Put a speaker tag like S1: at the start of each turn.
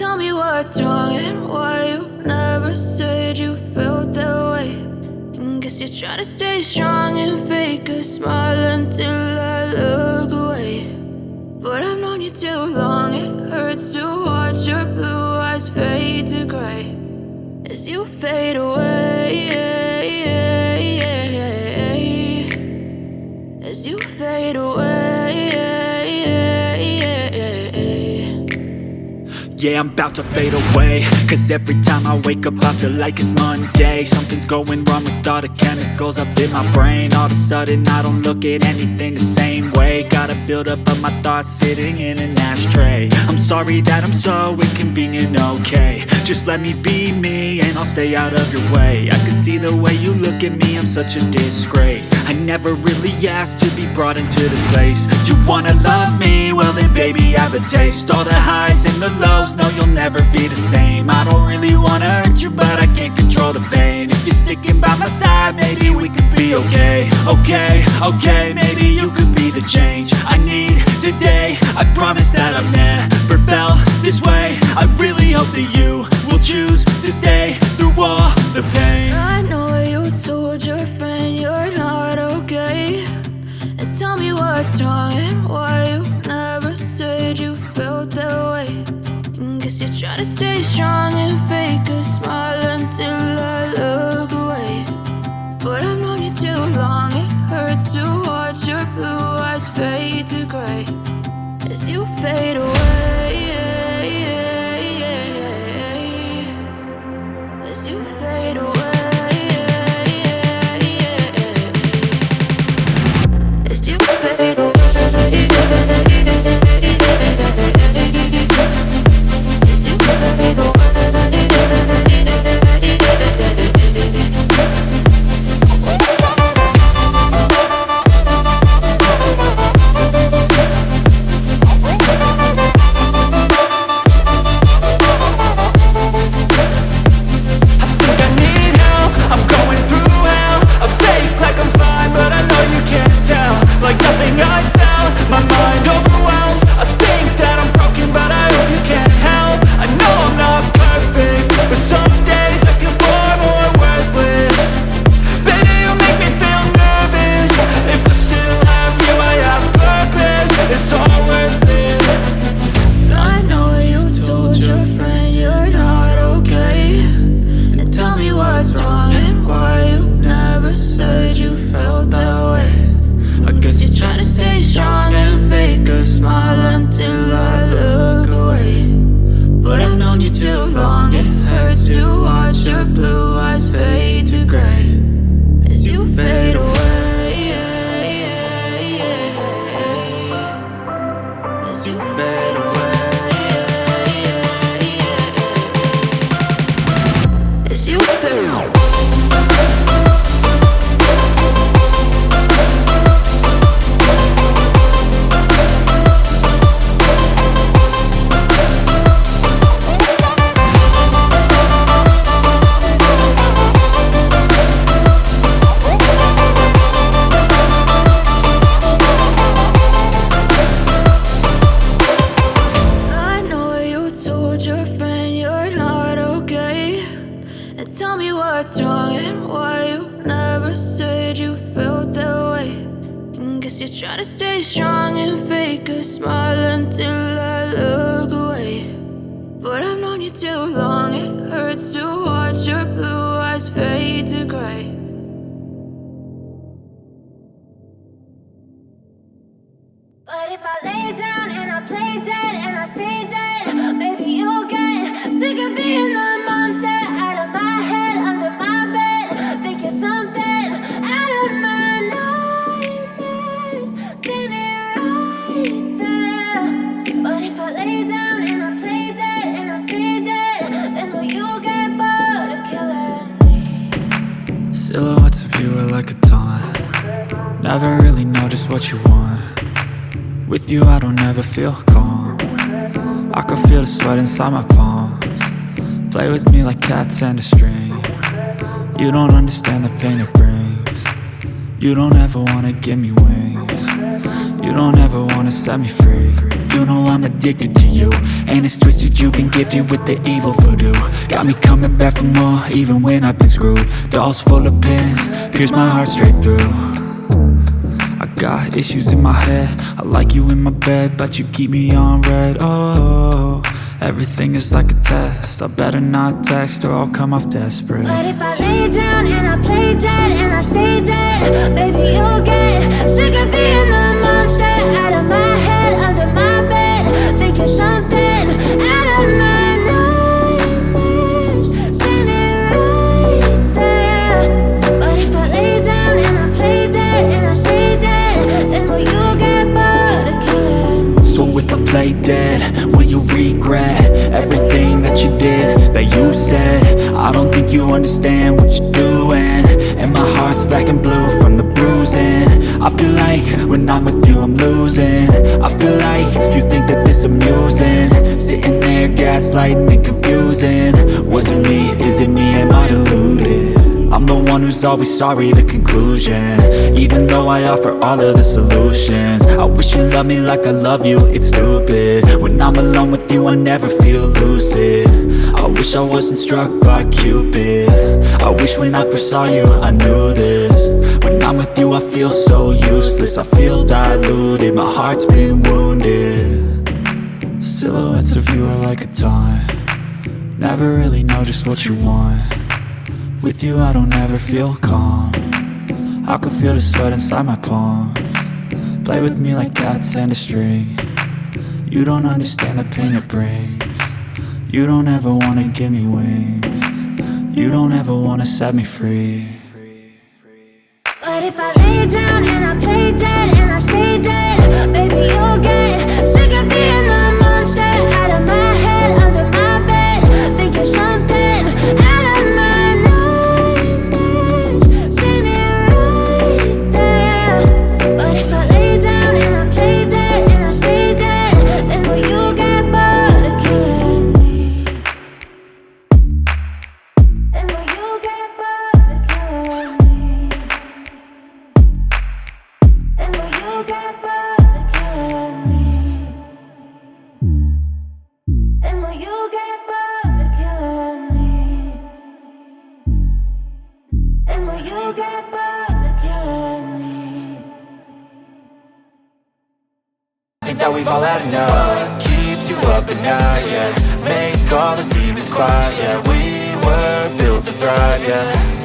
S1: Tell me what's wrong and why you never said you felt that way. And guess you're trying to stay strong and fake a smile until I look away. But I've known you too long, it hurts to watch your blue eyes fade to gray as you fade away, as you fade away.
S2: Yeah, I'm about to fade away, cause every time I wake up I feel like it's Monday. Something's going wrong with all the chemicals up in my brain. All of a sudden I don't look at anything the same way. Got a buildup of my thoughts sitting in an ashtray. I'm sorry that I'm so inconvenient, okay. Just let me be me and I'll stay out of your way. I can see the way you look at me, I'm such a disgrace. I never really asked to be brought into this place. You wanna love me? Well then baby have a taste. All the highs and the lows, no, you'll never be the same. I don't really wanna hurt you, but I can't control the pain. If you're sticking by my side, maybe we could be okay. Okay, maybe you could be the change I need today. I promise that I've never felt this way. I really hope that you will choose to stay through all the pain.
S1: I know you told your friend you're not okay. And tell me what's wrong and why you never said you felt that way. Guess you're trying to stay strong and fake a smile until I look away. But I've known you too long, it hurts to watch your blue eyes fade to gray as you fade away, as you fade away, as you fade away.
S3: But if I lay down and I play dead and I stay dead, maybe you'll get sick of being the monster out of my head, under my bed. Think you're something out of my nightmares, standing right there. But if I lay down and I play dead and I stay dead, then will you get bored of killing me?
S2: Silhouettes of you are like a taunt. Never really know just what you want. With you I don't ever feel calm. I can feel the sweat inside my palms. Play with me like cats and a string. You don't understand the pain it brings. You don't ever wanna give me wings. You don't ever wanna set me free. you know I'm addicted to you. And it's twisted, you've been gifted with the evil voodoo. Got me coming back for more, even when I've been screwed. Dolls full of pins, pierce my heart straight through. I got issues in my head, I like you in my bed, but you keep me on red. Oh, everything is like a test, I better not text or I'll come off desperate.
S3: But if I lay down and I play dead and I stay dead, baby, you'll get sick of being the monster out of my head, under my bed, thinking something out of my nightmares, standing right there. But if I lay down and I play dead and I stay dead, then will you get bored of killing me?
S2: So if I play dead, will you regret everything that you did, that you said? I don't think you understand what you're doing, and my heart's black and blue from the bruising. I feel like when I'm with you I'm losing. I feel like you think that this amusing, sitting there gaslighting and confusing. Was it me? Is it me? Am I deluded? I'm the one who's always sorry, the conclusion, even though I offer all of the solutions. I wish you loved me like I love you, it's stupid. When I'm alone with you I never feel lucid. I wish I wasn't struck by Cupid. I wish when I first saw you I knew this. When I'm with you I feel so useless, I feel diluted, my heart's been wounded. Silhouettes of you are like a taunt, never really know just what you want. With you I don't ever feel calm, I can feel the sweat inside my palms. Play with me like cats and a string, you don't understand the pain it brings. You don't ever wanna give me wings, you don't ever wanna set me free.
S3: But if I lay down and I play dead and I stay dead, baby, you'll get sick of being the monster out of my head, under my bed, thinking something out of my nightmares, standing right there. But if I lay down and I play dead and I stay dead, then will you get bored of killing me? Then will you get bored of killing me? And will you get bored of killing me? And will you get bored of killing me? And will you get bored of killing me?
S2: Think that we've all had enough. What keeps you up at night, yeah? Make all the demons quiet, yeah. We were built to thrive, yeah.